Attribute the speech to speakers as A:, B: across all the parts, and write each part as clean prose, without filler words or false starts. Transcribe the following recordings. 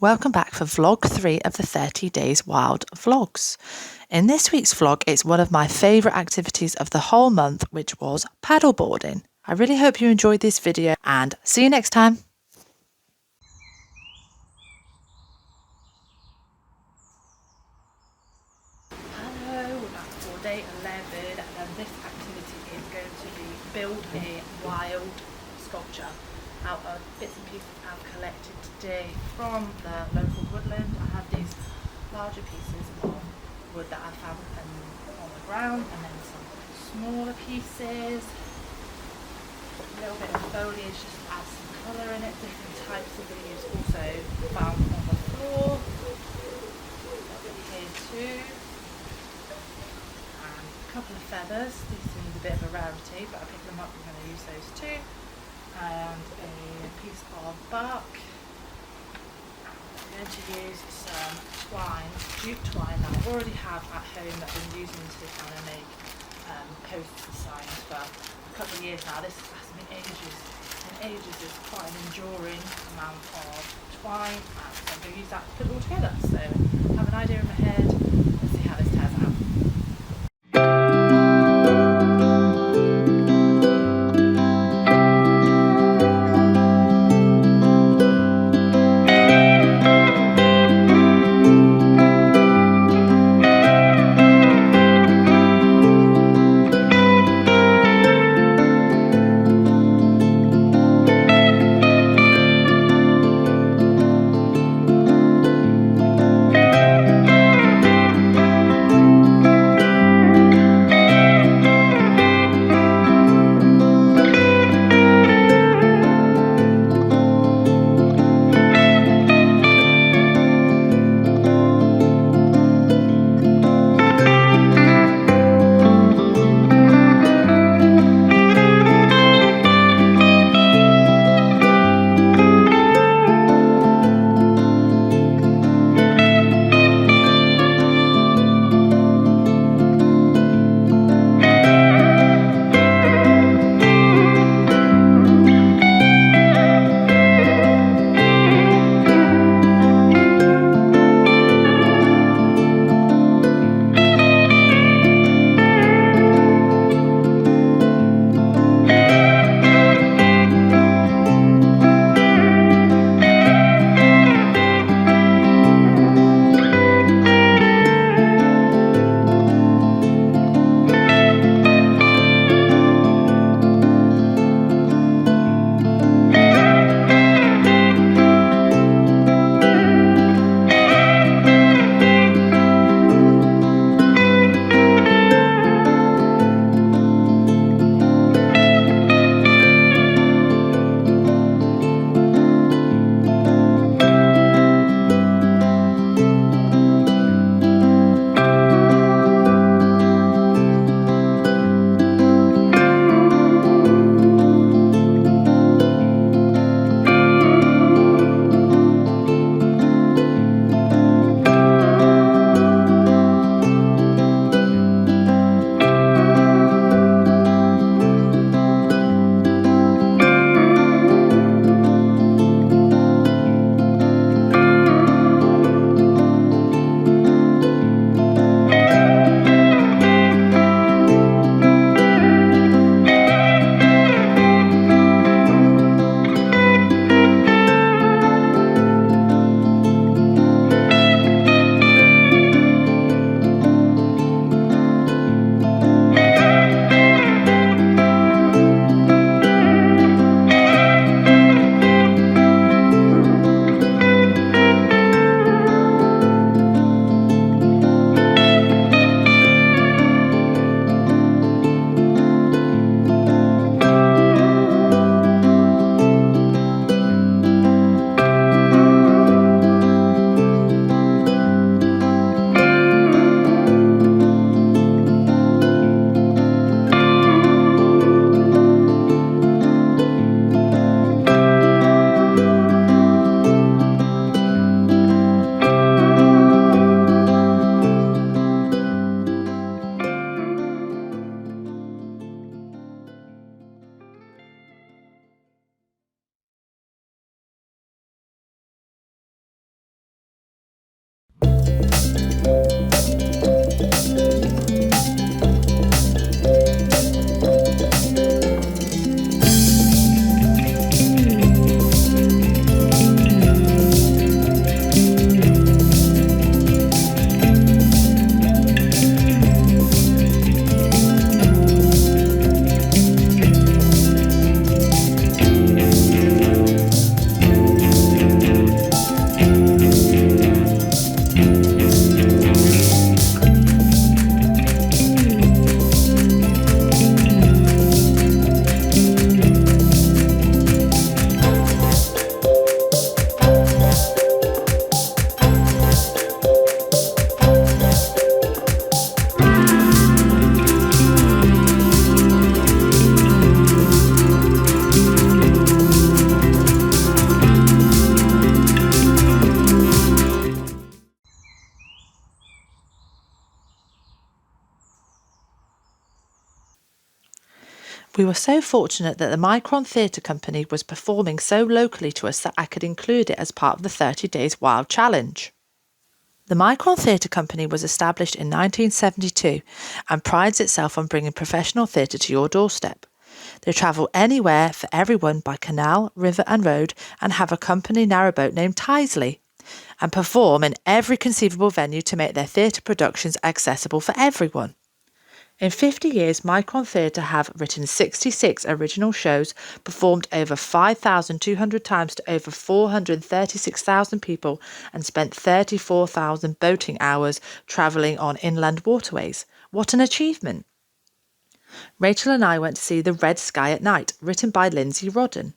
A: welcome back for vlog 3 of the 30 Days Wild vlogs. In this week's vlog, it's one of my favourite activities of the whole month, which was paddleboarding. I really hope you enjoyed this video and see you next time. Hello, we're back for day 11 and this activity is going to be build a wild sculpture out of bits and pieces I've collected today from the local woodland. I have these larger pieces of wood that I found on the ground, and then some smaller pieces, a little bit of foliage just to add some colour in it, different types of leaves also found on the floor, a bit here too, and a couple of feathers. These seem a bit of a rarity, but I picked them up, I'm going to use those too, and a piece of bark. I'm going to use some twine, jute twine that I already have at home that I've been using to kind of make posts and signs for a couple of years now. This has lasted me ages and ages. It's quite an enduring amount of twine, and so I'm going to use that to put it all together. So I have an idea in my head. Let's see how this turns out. We were so fortunate that the Mikron Theatre company was performing so locally to us that I could include it as part of the 30 Days Wild Challenge. The Mikron Theatre company was established in 1972 and prides itself on bringing professional theatre to your doorstep. They travel anywhere for everyone by canal, river and road and have a company narrowboat named Tyseley and perform in every conceivable venue to make their theatre productions accessible for everyone. In 50 years, Mikron Theatre have written 66 original shows, performed over 5,200 times to over 436,000 people, and spent 34,000 boating hours travelling on inland waterways. What an achievement! Rachel and I went to see The Red Sky at Night, written by Lindsay Rodden.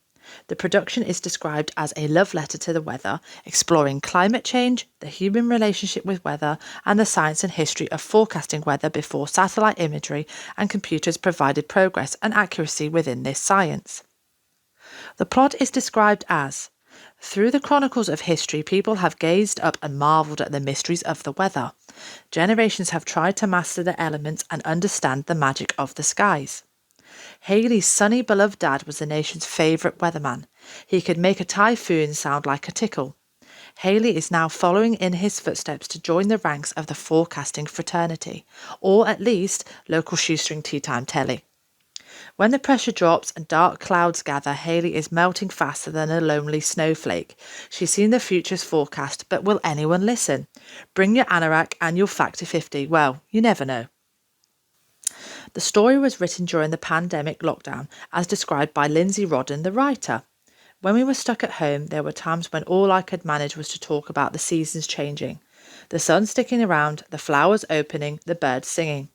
A: The production is described as a love letter to the weather, exploring climate change, the human relationship with weather, and the science and history of forecasting weather before satellite imagery and computers provided progress and accuracy within this science. The plot is described as: through the chronicles of history, people have gazed up and marvelled at the mysteries of the weather. Generations have tried to master the elements and understand the magic of the skies. Haley's sunny, beloved dad was the nation's favourite weatherman. He could make a typhoon sound like a tickle. Haley is now following in his footsteps to join the ranks of the forecasting fraternity, or at least local shoestring tea time telly. When the pressure drops and dark clouds gather, Haley is melting faster than a lonely snowflake. She's seen the future's forecast, but will anyone listen? Bring your anorak and your factor 50. Well, you never know. The story was written during the pandemic lockdown, as described by Lindsay Rodden, the writer. When we were stuck at home, there were times when all I could manage was to talk about the seasons changing, the sun sticking around, the flowers opening, the birds singing.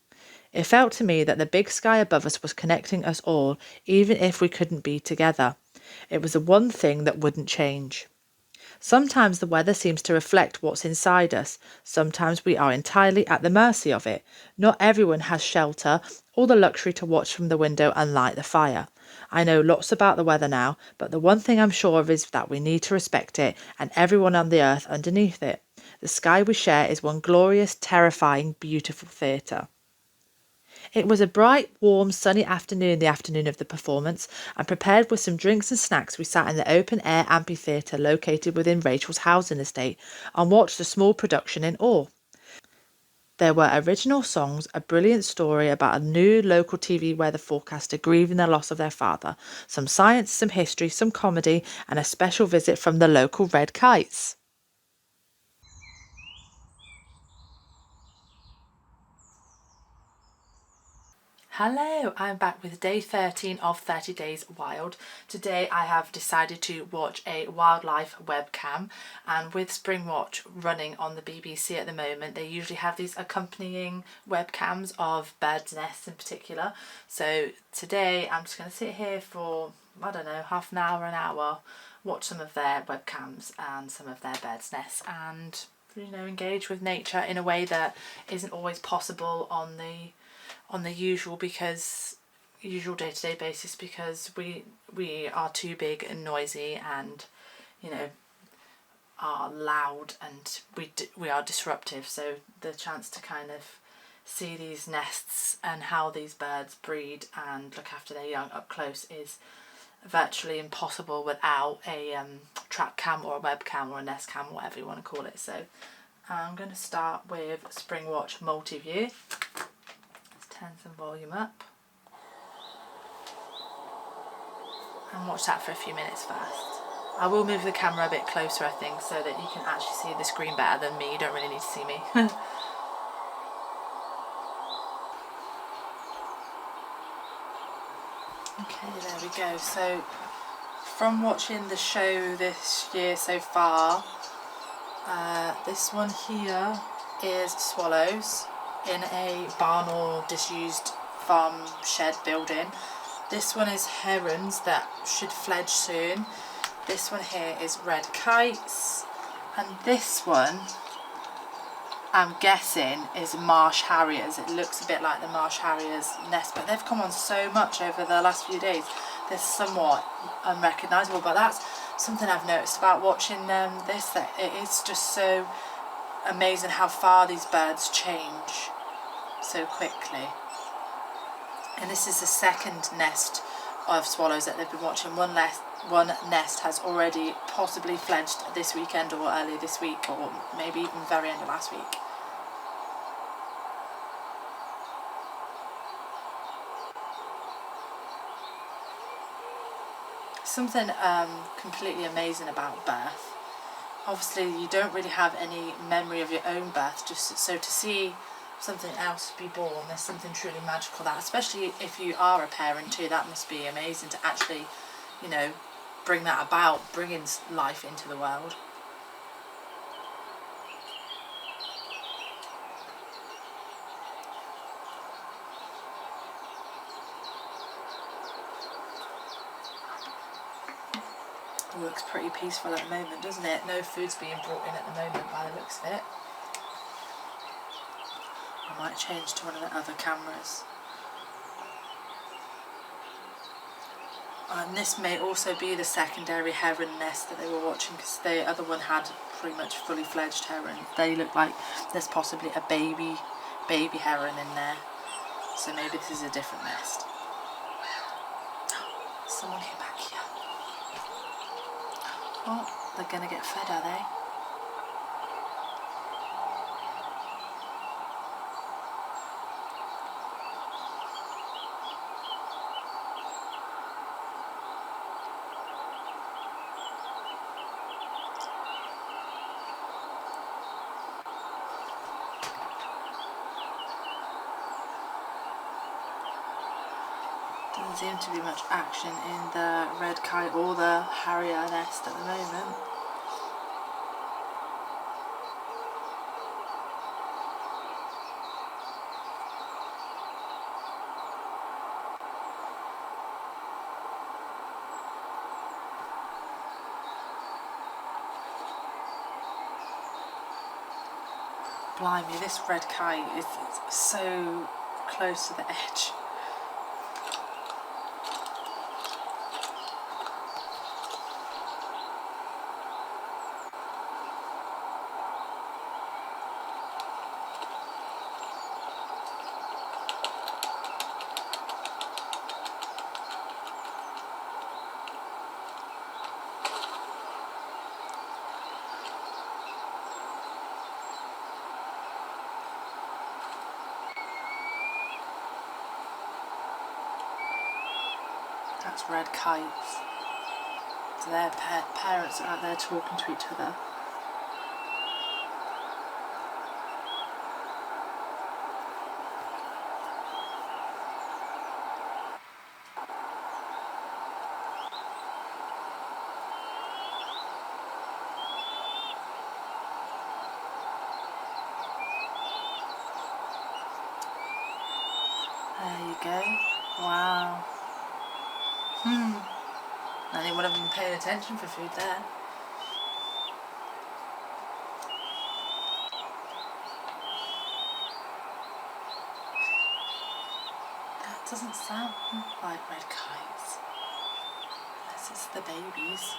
A: It felt to me that the big sky above us was connecting us all, even if we couldn't be together. It was the one thing that wouldn't change. Sometimes the weather seems to reflect what's inside us. Sometimes we are entirely at the mercy of it. Not everyone has shelter or the luxury to watch from the window and light the fire. I know lots about the weather now, but the one thing I'm sure of is that we need to respect it and everyone on the earth underneath it. The sky we share is one glorious, terrifying, beautiful theatre. It was a bright, warm, sunny afternoon, the afternoon of the performance, and prepared with some drinks and snacks, we sat in the open-air amphitheatre located within Rachel's housing estate and watched the small production in awe. There were original songs, a brilliant story about a new local TV weather forecaster grieving the loss of their father, some science, some history, some comedy, and a special visit from the local Red Kites. Hello, I'm back with day 13 of 30 Days Wild. Today I have decided to watch a wildlife webcam, and with Springwatch running on the BBC at the moment, they usually have these accompanying webcams of birds' nests in particular. So today I'm just going to sit here for, I don't know, half an hour, watch some of their webcams and some of their birds' nests and, engage with nature in a way that isn't always possible on the usual day-to-day basis, because we are too big and noisy and are loud, and we are disruptive. So the chance to kind of see these nests and how these birds breed and look after their young up close is virtually impossible without a track cam or a webcam or a nest cam, whatever you want to call it. So I'm going to start with Springwatch multi-view. Turn some volume up and watch that for a few minutes first. I will move the camera a bit closer, I think, so that you can actually see the screen better than me. You don't really need to see me. Okay, there we go. So from watching the show this year so far, this one here is swallows in a barn or disused farm shed building. This one is herons that should fledge soon. This one here is red kites, and this one I'm guessing is marsh harriers. It looks a bit like the marsh harriers nest, but they've come on so much over the last few days they're somewhat unrecognisable. But that's something I've noticed about watching this, that it is just so amazing how far these birds change so quickly. And this is the second nest of swallows that they've been watching. One nest has already possibly fledged this weekend or early this week, or maybe even very end of last week. Something completely amazing about birth. Obviously you don't really have any memory of your own birth, just so to see something else be born, there's something truly magical that, especially if you are a parent too, that must be amazing to actually, you know, bring that about, bringing life into the world. It looks pretty peaceful at the moment, doesn't it? No food's being brought in at the moment by the looks of it. I might change to one of the other cameras. And this may also be the secondary heron nest that they were watching, because the other one had pretty much fully fledged herons. They look like there's possibly a baby heron in there. So maybe this is a different nest. Someone came back here. Oh, they're gonna get fed, are they? Doesn't seem to be much action in the red kite or the harrier nest at the moment. Blimey, this red kite is so close to the edge. That's red kites. So their parents are out there talking to each other. There you go. Wow. I think one of them paying attention for food there. That doesn't sound like red kites. Unless it's the babies.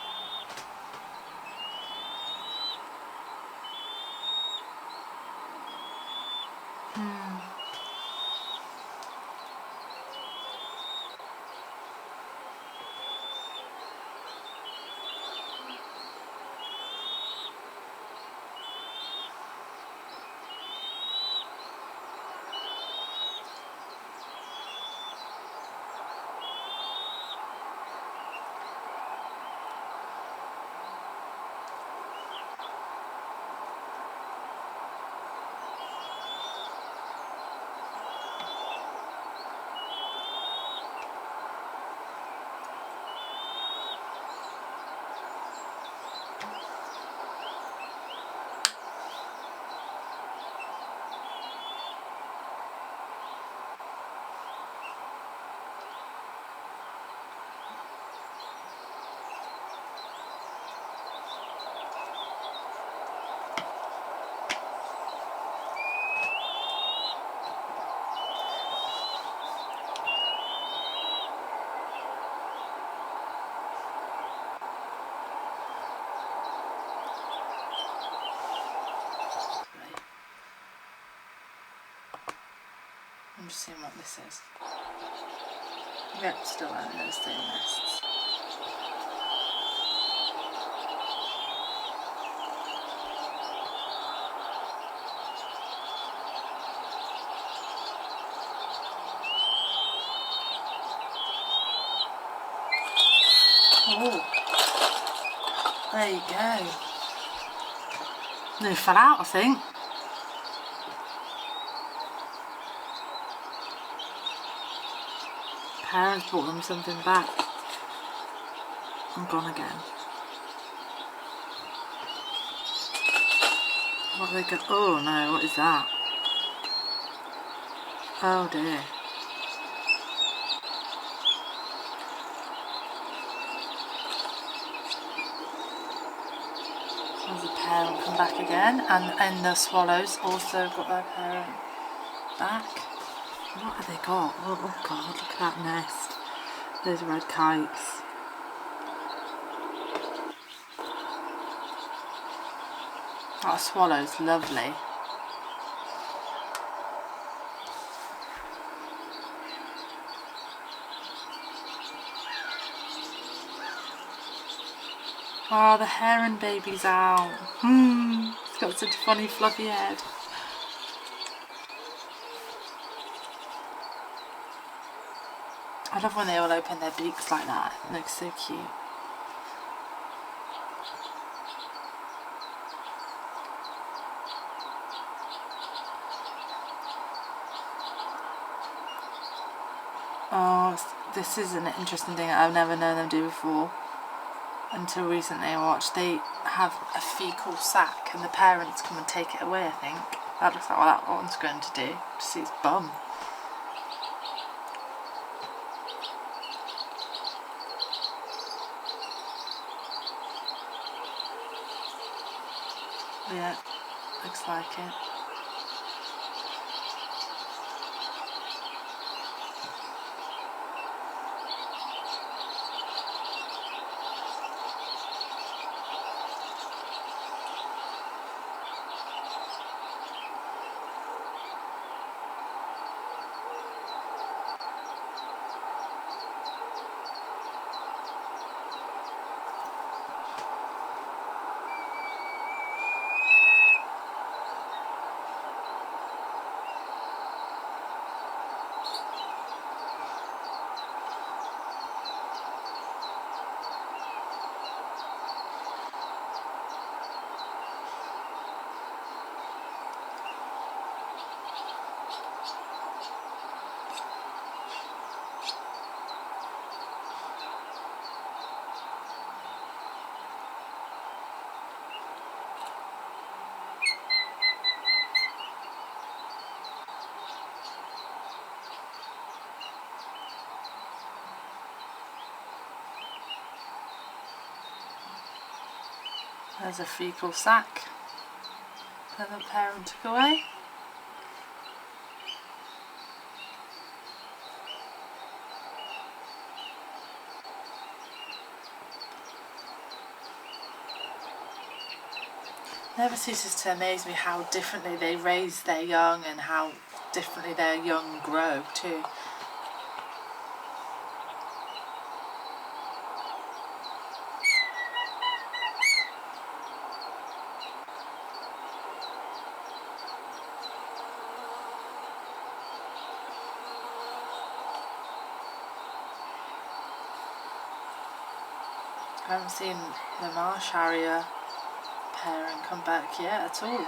A: I'm just seeing what this is. Yep, still only those same nests. Oh, there you go. They fell out, I think. Parents brought them something back. I'm gone again. What they got? Oh no, what is that? Oh dear. There's a parent come back again, and the swallows also got their parent back. What have they got? Oh god, look at that nest. Those red kites. That swallow's lovely. Oh, the heron baby's out. It's got such a funny fluffy head. I love when they all open their beaks like that. It looks so cute. Oh, this is an interesting thing I've never known them do before. Until recently I watched. They have a fecal sac and the parents come and take it away, I think. That looks like what that one's going to do. To see its bum. Yeah, looks like it. There's a fecal sac that the parent took away. Never ceases to amaze me how differently they raise their young and how differently their young grow too. I haven't seen the marsh harrier parent come back yet at all.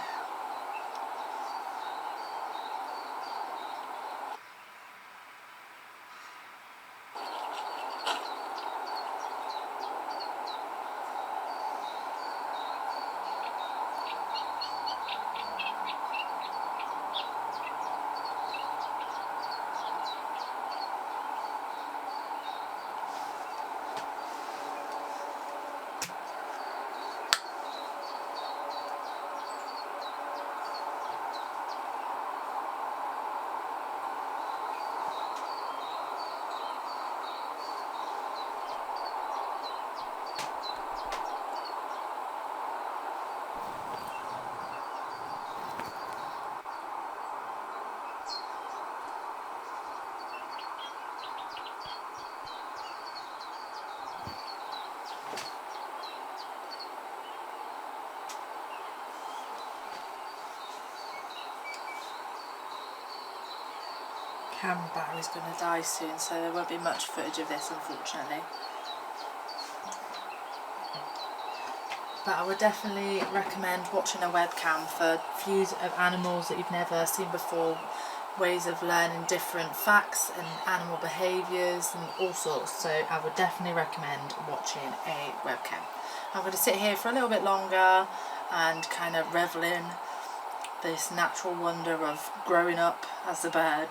A: camera battery's going to die soon, so there won't be much footage of this, unfortunately. But I would definitely recommend watching a webcam for views of animals that you've never seen before, ways of learning different facts and animal behaviours and all sorts. So I would definitely recommend watching a webcam. I'm going to sit here for a little bit longer and kind of revel in this natural wonder of growing up as a bird